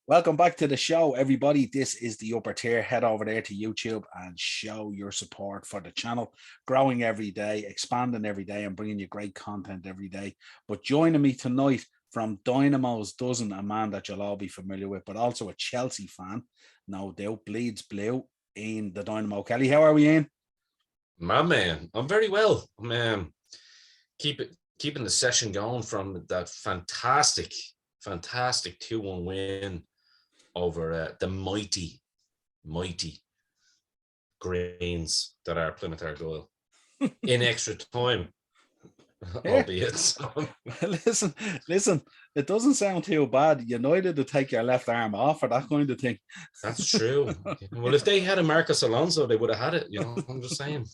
Welcome back to the show, everybody. This is the upper tier. Head over there to YouTube and show your support for the channel. Growing every day, expanding every day, and bringing you great content every day. But joining me tonight from Dynamo's Dozen, a man that you'll all be familiar with, but also a Chelsea fan, no doubt, bleeds blue, Ian the Dynamo Kelly. How are we, Ian? My man, I'm very well. I'm keeping the session going from that fantastic 2-1 win over the mighty Greens that are Plymouth Argyle in extra time, albeit. So. Listen, it doesn't sound too bad. United to take your left arm off or that kind of thing. That's true. Well, if they had a Marcus Alonso, they would have had it. I'm just saying.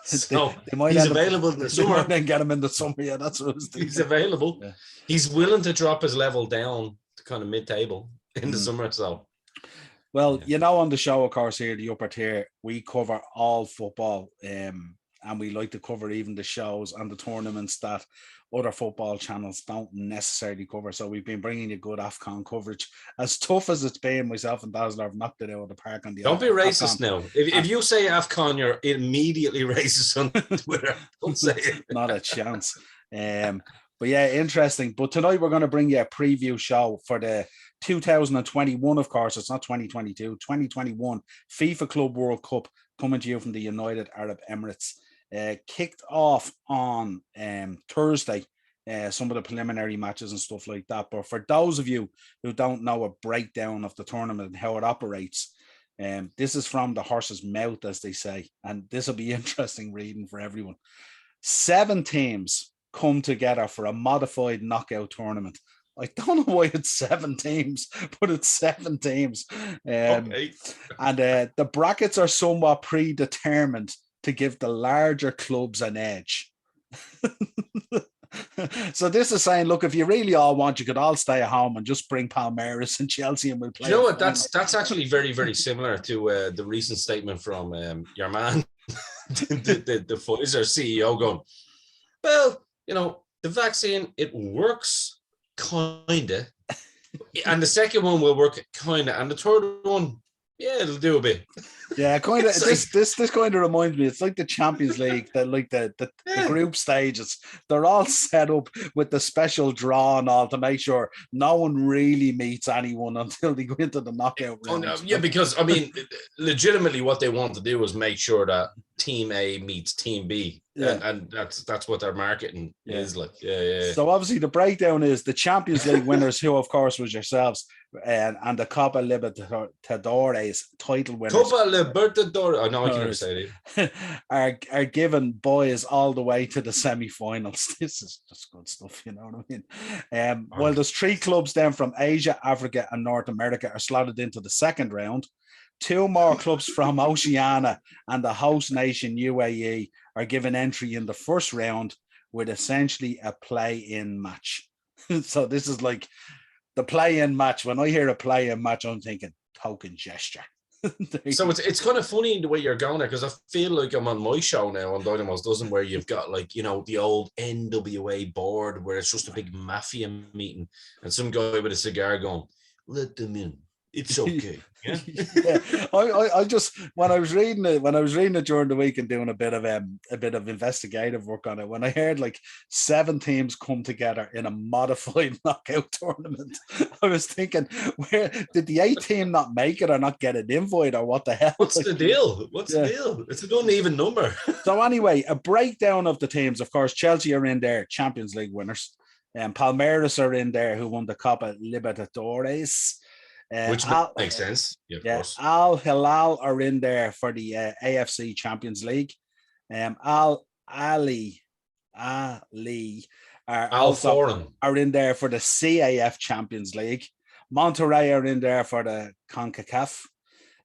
So they might he's available in the summer. Then get him in the summer. Yeah, that's what I was thinking. He's available. Yeah. He's willing to drop his level down to kind of mid-table in the summer. So. Well, on the show, of course, here, the upper tier, we cover all football, and we like to cover even the shows and the tournaments that other football channels don't necessarily cover. So we've been bringing you good AFCON coverage. As tough as it's been, myself and Dazzler have knocked it out of the park on the Don't be racist AFCON. Now. If you say AFCON, you're immediately racist on Twitter. Don't say it. Not a chance. But yeah, interesting. But tonight we're going to bring you a preview show for the 2021, of course. It's not 2022, 2021 FIFA Club World Cup coming to you from the United Arab Emirates. Kicked off on Thursday, some of the preliminary matches and stuff like that. But for those of you who don't know a breakdown of the tournament and how it operates, this is from the horse's mouth, as they say. And this will be interesting reading for everyone. 7 teams come together for a modified knockout tournament. I don't know why it's 7 teams, but it's 7 teams. Okay. And the brackets are somewhat predetermined to give the larger clubs an edge. So this is saying, look, if you really all want, you could all stay at home and just bring Palmeiras and Chelsea and we'll play. You know what? That's actually very, very similar to the recent statement from your man, the Pfizer CEO, going, well, the vaccine, it works kinda, and the second one will work kinda, and the third one, yeah, it'll do a bit. Yeah, kind of. This kind of reminds me. It's like the Champions League, the group stages. They're all set up with the special draw and all to make sure no one really meets anyone until they go into the knockout round. Oh, no, yeah, because legitimately, what they want to do is make sure that Team A meets Team B, and that's what their marketing is like. Yeah. So obviously, the breakdown is the Champions League winners, who of course was yourselves, and the Copa Libertadores title winners. Copa Libertadores. Oh, no, I can't say it. are given boys all the way to the semi-finals. This is just good stuff, you know what I mean? Well, there's 3 clubs then from Asia, Africa, and North America are slotted into the second round. 2 more clubs from Oceania and the host nation UAE are given entry in the first round with essentially a play-in match. So this is like the play-in match. When I hear a play-in match, I'm thinking token gesture. So it's kind of funny the way you're going there, because I feel like I'm on my show now on Dynamo's Dozen, where you've got the old NWA board where it's just a big mafia meeting and some guy with a cigar going, let them in. It's okay. Yeah. I just when I was reading it during the week and doing a bit of investigative work on it, when I heard like 7 teams come together in a modified knockout tournament, I was thinking, where did the 8 team not make it or not get an invite, or what the hell? What's the deal? The deal? It's an uneven number. So anyway, a breakdown of the teams. Of course, Chelsea are in there, Champions League winners, and Palmeiras are in there, who won the Copa Libertadores. Which makes sense. Yeah, of course. Al Hilal are in there for the AFC Champions League. Al Ali are in there for the CAF Champions League. Monterrey are in there for the CONCACAF.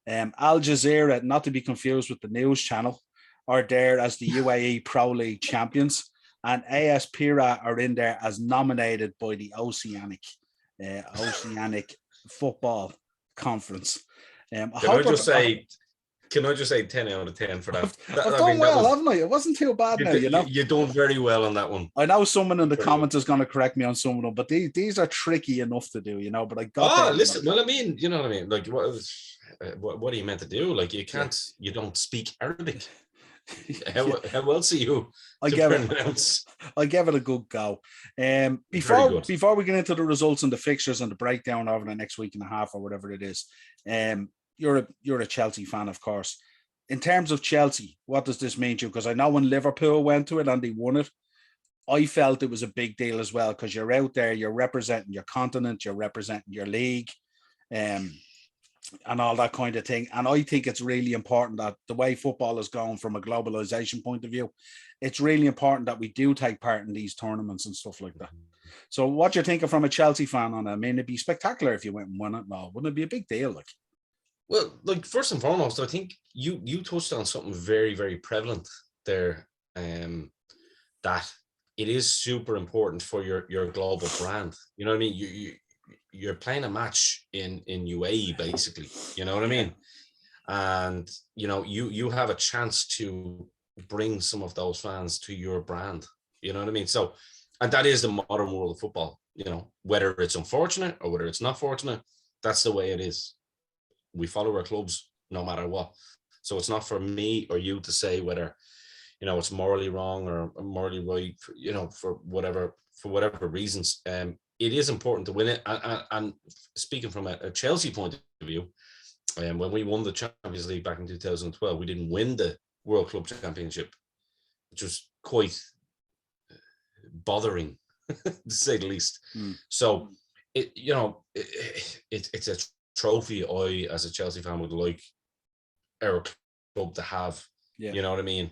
Al Jazeera, not to be confused with the news channel, are there as the UAE Pro League champions. And AS Pira are in there as nominated by the Oceanic Football Conference. Can I just say, can I just say 10 out of 10 for that? I've I done mean, that well, was haven't I? It wasn't too bad now, you know. you done very well on that one. I know someone in the Very well. comments is going to correct me on some of them, but these are tricky enough to do, you know. But I got Oh, there. listen. Well, I mean, you know what I mean. Like, what are you meant to do? Like, you can't. You don't speak Arabic. How else are you I to gave it. pronounce? I gave it a good go. Very good. Before we get into the results and the fixtures and the breakdown over the next week and a half or whatever it is, you're a Chelsea fan, of course. In terms of Chelsea, what does this mean to you? Because I know when Liverpool went to it and they won it, I felt it was a big deal as well because you're out there, you're representing your continent, you're representing your league, and all that kind of thing. And I think it's really important that the way football is going from a globalization point of view, it's really important that we do take part in these tournaments and stuff like that. So what you're thinking from a Chelsea fan on it? I mean, it'd be spectacular if you went and won it. No, wouldn't it be a big deal? Like, well, like first and foremost, I think you touched on something very, very prevalent there. That it is super important for your global brand. You know what I mean? You're playing a match in UAE basically. You know what I mean? And you know you have a chance to bring some of those fans to your brand. You know what I mean? So, and that is the modern world of football. You know, whether it's unfortunate or whether it's not fortunate, that's the way it is. We follow our clubs no matter what. So it's not for me or you to say whether, you know, it's morally wrong or morally right, you know, for whatever reasons. It is important to win it. And speaking from a Chelsea point of view, when we won the Champions League back in 2012, we didn't win the World Club Championship, which was quite bothering, to say the least. So, it's a trophy I, as a Chelsea fan, would like our club to have. You know what I mean?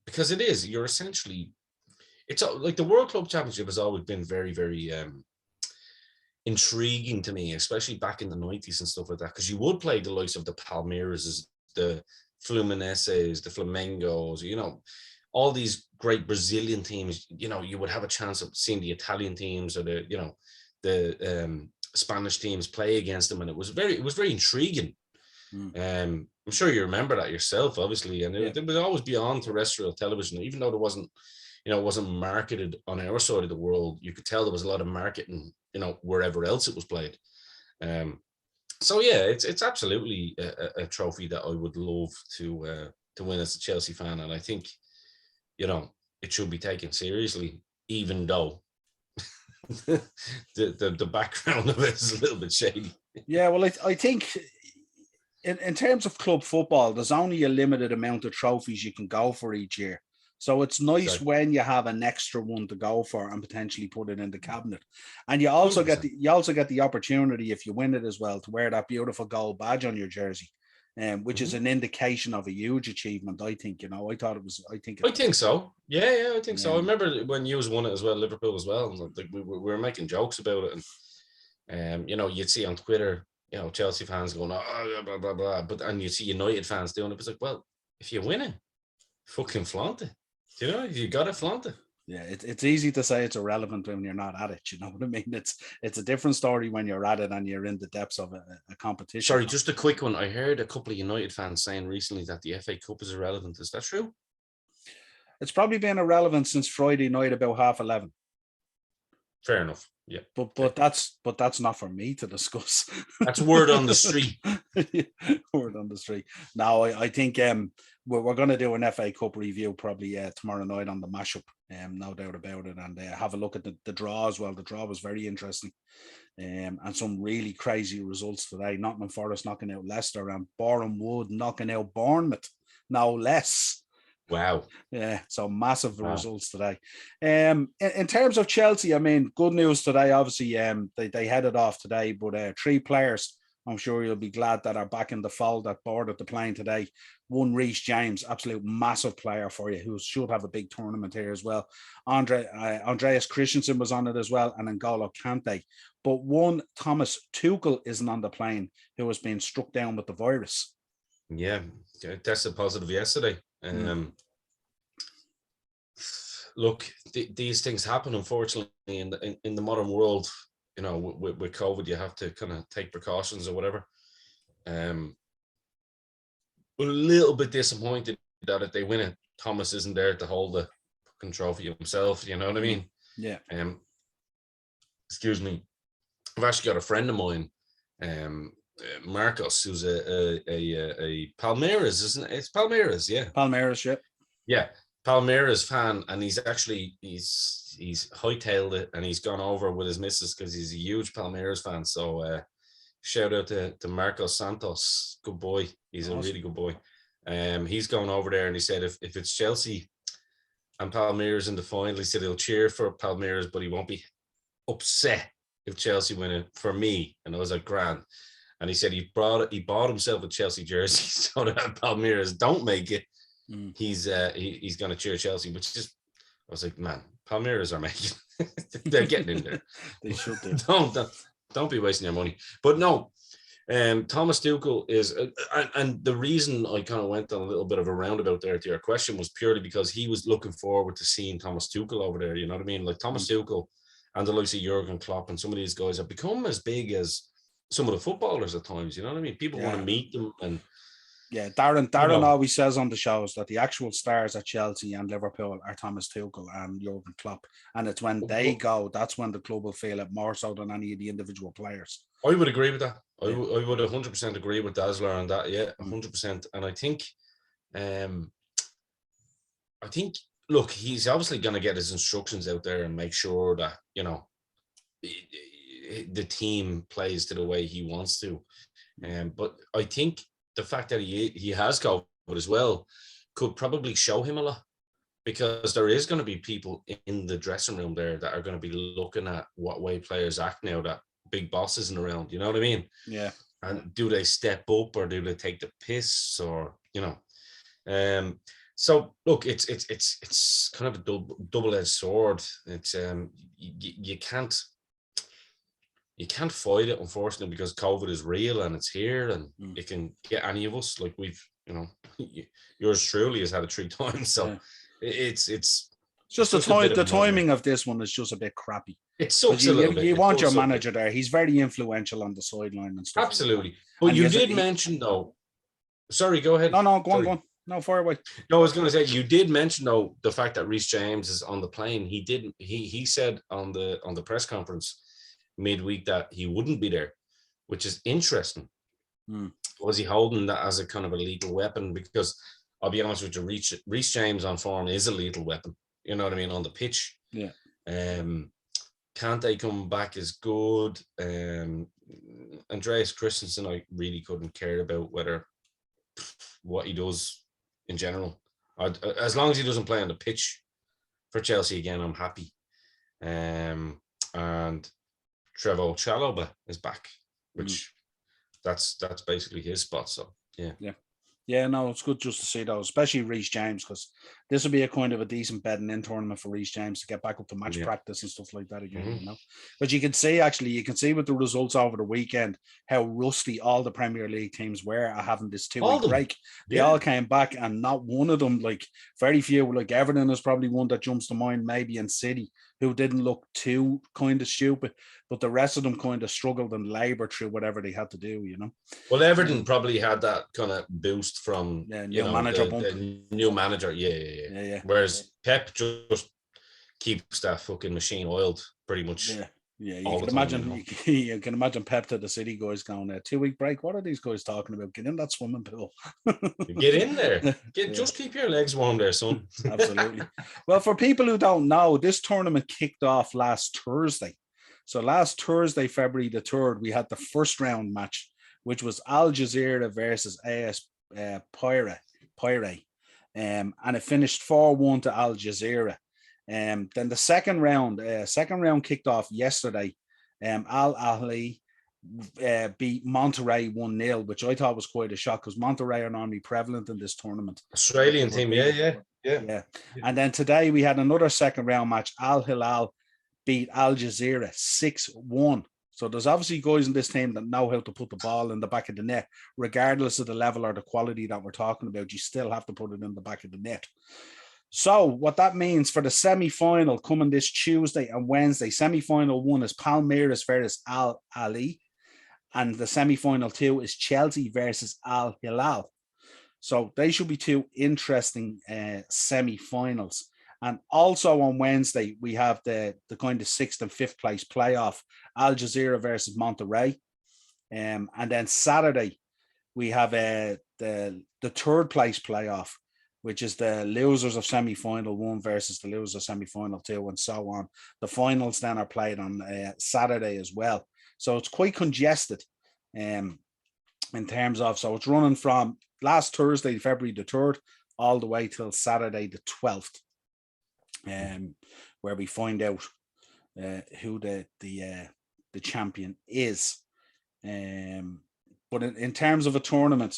Because it is, you're essentially, it's like the World Club Championship has always been very, very intriguing to me, especially back in the 90s and stuff like that, because you would play the likes of the Palmeiras, the Fluminenses, the Flamengos, you know, all these great Brazilian teams. You know, you would have a chance of seeing the Italian teams or the Spanish teams play against them, and it was very intriguing. I'm sure you remember that yourself, obviously, and it would always be on terrestrial television, even though there wasn't, you know, it wasn't marketed on our side of the world. You could tell there was a lot of marketing, you know, wherever else it was played. So yeah, it's absolutely a trophy that I would love to win as a Chelsea fan, and I think, you know, it should be taken seriously, even though the background of it is a little bit shady. Yeah, well, I think in terms of club football, there's only a limited amount of trophies you can go for each year. So it's nice when you have an extra one to go for and potentially put it in the cabinet. And you also 100%. get the opportunity, if you win it as well, to wear that beautiful gold badge on your jersey, which is an indication of a huge achievement. I think, you know, I think so. Yeah, I think so. I remember when you won it as well, Liverpool as well. And like we were making jokes about it, and you know, you'd see on Twitter, you know, Chelsea fans going, oh, blah blah blah, and you see United fans doing it. It's like, well, if you win it, fucking flaunt it. You know, you got to flaunt it. Yeah, it's easy to say it's irrelevant when you're not at it. You know what I mean? It's a different story when you're at it and you're in the depths of a competition. Sorry, just a quick one. I heard a couple of United fans saying recently that the FA Cup is irrelevant. Is that true? It's probably been irrelevant since Friday night about 11:30. Fair enough. Yeah, but that's not for me to discuss. That's word on the street. Word on the street. Now I think we're going to do an FA Cup review probably tomorrow night on the mashup. No doubt about it, and have a look at the draw as well. The draw was very interesting, and some really crazy results today. Nottingham Forest knocking out Leicester and Boreham Wood knocking out Bournemouth, no less. Wow. Yeah, so massive results today. In terms of Chelsea, I mean, good news today. Obviously, they headed off today, but 3 players, I'm sure you'll be glad, that are back in the fold that boarded the plane today. One, Reece James, absolute massive player for you, who should have a big tournament here as well. Andreas Christensen was on it as well, and N'Golo Kante. But one, Thomas Tuchel, isn't on the plane, who has been struck down with the virus. Yeah, tested positive yesterday. Look, these things happen, unfortunately, in the modern world. You know, with COVID, you have to kind of take precautions or whatever. a little bit disappointed that if they win it, Thomas isn't there to hold the fucking trophy himself. You know what I mean? Yeah. Excuse me. I've actually got a friend of mine, Marcos, who's a Palmeiras, isn't it? It's Palmeiras, yeah. Palmeiras, yeah. Yeah, Palmeiras fan, and he's hightailed it, and he's gone over with his missus because he's a huge Palmeiras fan. So shout out to Marcos Santos, good boy. He's awesome. A really good boy. He's gone over there, and he said if it's Chelsea and Palmeiras in the final, he said he'll cheer for Palmeiras, but he won't be upset if Chelsea win it for me. And I was like, grand. And he said he bought himself a Chelsea jersey so that Palmeiras don't make it. He's going to cheer Chelsea, which is, I was like, man, Palmeiras are making they're getting in there. They should do. Don't be wasting your money. But no, Thomas Tuchel is, and the reason I kind of went on a little bit of a roundabout there to your question was purely because he was looking forward to seeing Thomas Tuchel over there. You know what I mean? Like Thomas Tuchel and the likes of Jurgen Klopp and some of these guys have become as big as some of the footballers at times. You know what I mean? People want to meet them. And yeah, Darren always says on the shows that the actual stars at Chelsea and Liverpool are Thomas Tuchel and Jurgen Klopp, and it's when they go that's when the club will feel it more so than any of the individual players. I would agree with that. I would 100% agree with Dazzler on that. Yeah, 100%. And I think, look, he's obviously going to get his instructions out there and make sure that, you know, the team plays to the way he wants to. But I think the fact that he has COVID as well could probably show him a lot, because there is going to be people in the dressing room there that are going to be looking at what way players act now that big boss isn't around. You know what I mean? Yeah. And do they step up or do they take the piss, or, you know? So look, it's kind of a double-edged sword. It's you can't fight it, unfortunately, because COVID is real and it's here, and it can get any of us. Like we've, you know, yours truly has had it 3 times. So it's just the timing of this one is just a bit crappy. It sucks a little bit. You want your manager there. He's very influential on the sideline and stuff. Absolutely. But you did mention though. Sorry, go ahead. No, go on. No, far away. No, I was going to say, you did mention though the fact that Reece James is on the plane. He said on the press conference midweek that he wouldn't be there, which is interesting. Was he holding that as a kind of a lethal weapon? Because I'll be honest with you, Reece James on form is a lethal weapon. You know what I mean, on the pitch. Yeah. Kante come back is good. Andreas Christensen, I really couldn't care about what he does in general. As long as he doesn't play on the pitch for Chelsea again, I'm happy. And Trevoh Chalobah is back, which that's basically his spot. So yeah, no, it's good just to see those, especially Reece James, because this will be a kind of a decent bedding in tournament for Reece James to get back up to match practice and stuff like that again, you know. But you can see with the results over the weekend how rusty all the Premier League teams were at having this 2-week break. They all came back, and not one of them, like very few, like Everton is probably one that jumps to mind, maybe, in City, who didn't look too kind of stupid, but the rest of them kind of struggled and laboured through whatever they had to do, you know. Well, Everton probably had that kind of boost from the new manager. Yeah. Whereas Pep just keeps that fucking machine oiled pretty much. Yeah, you can imagine Pep to the City guys going, 2-week break. What are these guys talking about? Get in that swimming pool. Get in there. Just keep your legs warm there, son. Absolutely. Well, for people who don't know, this tournament kicked off last Thursday. So last Thursday, February the 3rd, we had the first round match, which was Al Jazeera versus AS Pyre. And it finished 4-1 to Al Jazeera. Then the second round kicked off yesterday. Al Ahly beat Monterrey 1-0, which I thought was quite a shock because Monterrey are normally prevalent in this tournament. Australian team, yeah. And then today we had another second round match. Al Hilal beat Al Jazeera 6-1. So there's obviously guys in this team that know how to put the ball in the back of the net, regardless of the level or the quality that we're talking about. You still have to put it in the back of the net. So what that means for the semi-final coming this Tuesday and Wednesday, semi-final 1 is Palmeiras versus Al Ahly, and the semi-final 2 is Chelsea versus Al Hilal. So they should be two interesting semi-finals. And also on Wednesday, we have the kind of 6th and 5th place playoff, Al Jazeera versus Monterrey. And then Saturday, we have the 3rd place playoff, which is the losers of semi-final 1 versus the losers of semi-final 2, and so on. The finals then are played on Saturday as well. So it's quite congested in terms of, so it's running from last Thursday, February the 3rd, all the way till Saturday the 12th, where we find out who the champion is. But in terms of a tournament,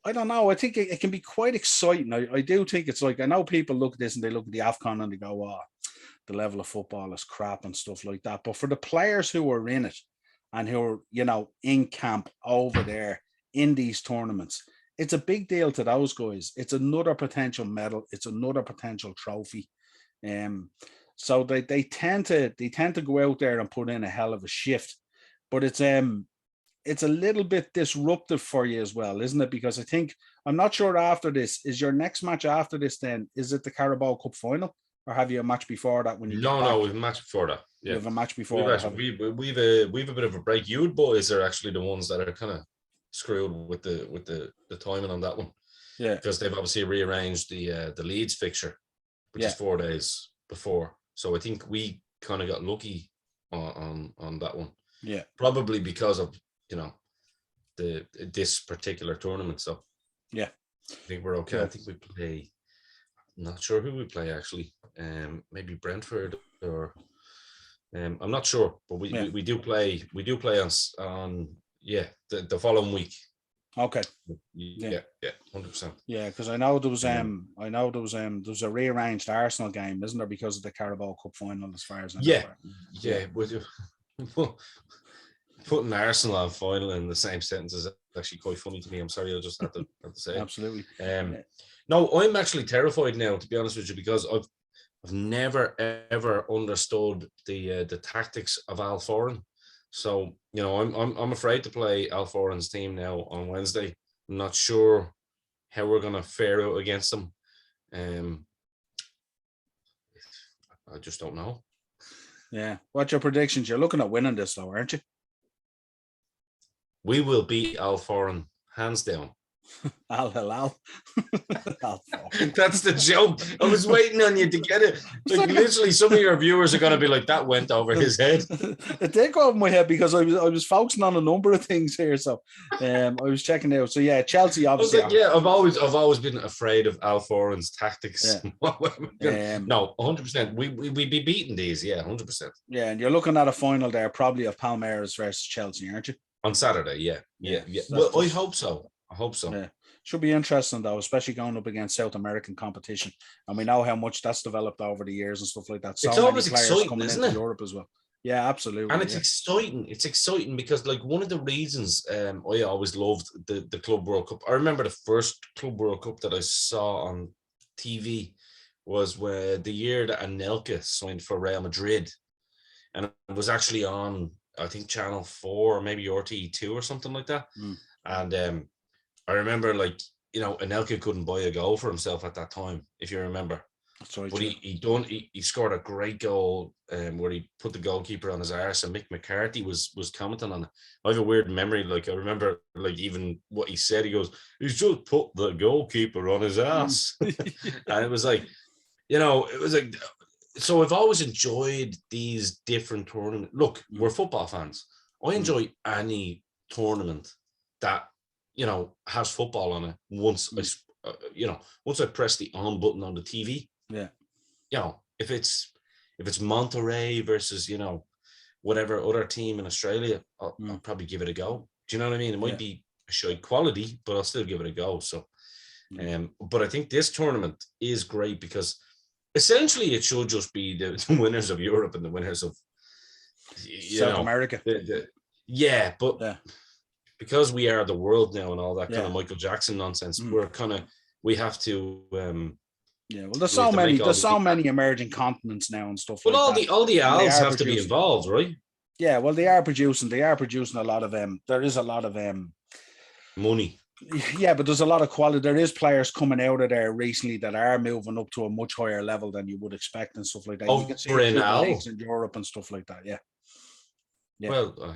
I don't know. I think it can be quite exciting. I do think it's like, I know people look at this and they look at the AFCON and they go, oh, the level of football is crap and stuff like that. But for the players who are in it and who are, you know, in camp over there in these tournaments, it's a big deal to those guys. It's another potential medal. It's another potential trophy. So they tend to go out there and put in a hell of a shift. But it's a little bit disruptive for you as well, isn't it? Because I think, I'm not sure after this, is your next match after this then, is it the Carabao Cup final, or have you a match before that when you get back? No, we have a match before that. Yeah. You have a match before that. We've a bit of a break. You boys are actually the ones that are kind of screwed with the timing on that one. Yeah. Because they've obviously rearranged the Leeds fixture, which is 4 days before. So I think we kind of got lucky on that one. Yeah. Probably because of, you know, this particular tournament. So yeah, I think we're okay. Cool. I think we play, I'm not sure who we play actually. Maybe Brentford or I'm not sure, but we do play on the following week. Okay. Yeah, 100%. Yeah, because I know there was a rearranged Arsenal game, isn't there, because of the Carabao Cup final, as far as I know. Putting Arsenal on final in the same sentence is actually quite funny to me. I'm sorry, I just have to say. Absolutely. No, I'm actually terrified now, to be honest with you, because I've never ever understood the tactics of Al Foran. So, you know, I'm afraid to play Al Foran's team now on Wednesday. I'm not sure how we're going to fare out against them. I just don't know. Yeah. What's your predictions? You're looking at winning this, though, aren't you? We will beat Al Foran, hands down. Al Hilal. That's the joke. I was waiting on you to get it. Like literally, some of your viewers are going to be like, "That went over his head." It did go over my head because I was focusing on a number of things here. So, I was checking out. So yeah, Chelsea obviously. I've always been afraid of Al Foran's tactics. Yeah. No, 100%. We be beating these. Yeah, 100%. Yeah, and you're looking at a final there, probably of Palmeiras versus Chelsea, aren't you? On Saturday, yeah. Well, I hope so. Yeah. Should be interesting though, especially going up against South American competition, and we know how much that's developed over the years and stuff like that. So it's always exciting, isn't it? Europe as well. Yeah, absolutely. And it's exciting. It's exciting because, like, one of the reasons I always loved the Club World Cup. I remember the first Club World Cup that I saw on TV was where the year that Anelka signed for Real Madrid, and it was actually on, I think, Channel 4 or maybe RTE2 or something like that. And I remember, like, you know, Anelka couldn't buy a goal for himself at that time, if you remember. That's right. But he scored a great goal where he put the goalkeeper on his arse, and Mick McCarthy was commenting on it. I have a weird memory. Like, I remember, like, even what he said. He goes, "He's just put the goalkeeper on his ass." And it was like, you know, it was like, so I've always enjoyed these different tournaments. Look, we're football fans. I enjoy any tournament that, you know, has football on it. Once I press the on button on the TV, yeah, you know, if it's Monterrey versus, you know, whatever other team in Australia, I'll probably give it a go. Do you know what I mean? It might be a shy quality, but I'll still give it a go. So, but I think this tournament is great because essentially it should just be the winners of Europe and the winners of South America. Because we are the world now and all that kind of Michael Jackson nonsense, we have to. Well, there's so many emerging continents now and stuff. Well, like all the Al's have to be involved, right? Yeah, well, they are producing a lot of there is a lot of money Yeah, but there's a lot of quality. There is players coming out of there recently that are moving up to a much higher level than you would expect and stuff like that. You can see it through the leagues in Europe and stuff like that. Yeah. Yeah. Well, I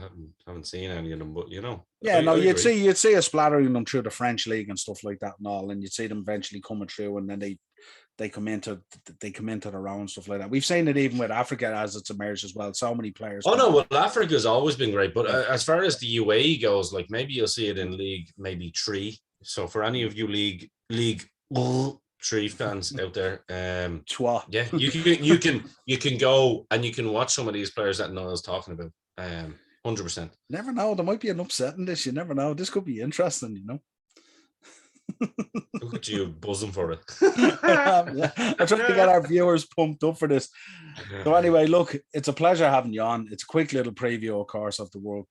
haven't seen any of them, but Yeah, I you'd agree. see a splattering them through the French league and stuff like that and all, and you'd see them eventually coming through, and then they come into the round and stuff like that. We've seen it even with Africa as it's emerged as well. So many players. Oh no, well, Africa's always been great, but as far as the UAE goes, like maybe you'll see it in League maybe 3. So for any of you League 3 fans out there, yeah, you can go and you can watch some of these players that Niall's talking about. 100%. Never know. There might be an upset in this. You never know. This could be interesting, Look at you buzzing for it. I'm trying to get our viewers pumped up for this. So anyway, look, it's a pleasure having you on. It's a quick little preview, of course, of the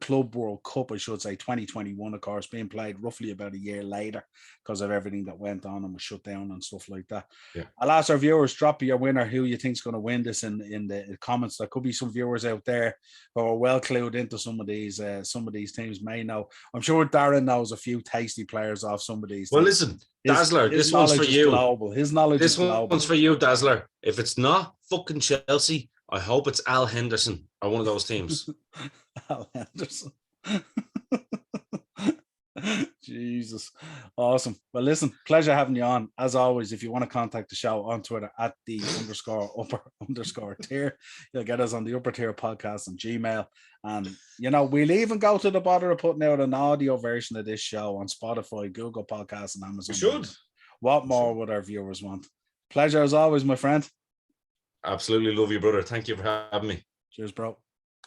Club World Cup, I should say, 2021, of course, being played roughly about a year later because of everything that went on and was shut down and stuff like that. Yeah. I'll ask our viewers, drop your winner, who you think's going to win this in the comments. There could be some viewers out there who are well clued into some of these teams may know. I'm sure Darren knows a few tasty players off some of these. Well, listen, Dazzler, this one's for you. Global. His knowledge is global. This one's for you, Dazzler. If it's not fucking Chelsea, I hope it's Al Henderson or one of those teams. Al Henderson. Jesus. Awesome. Well, listen, pleasure having you on. As always, if you want to contact the show on Twitter at the _upper_tier, you'll get us on the Upper Tier Podcast on Gmail. And, we'll even go to the bother of putting out an audio version of this show on Spotify, Google Podcasts, and Amazon. We should. What more would our viewers want? Pleasure as always, my friend. Absolutely love you, brother. Thank you for having me. Cheers, bro.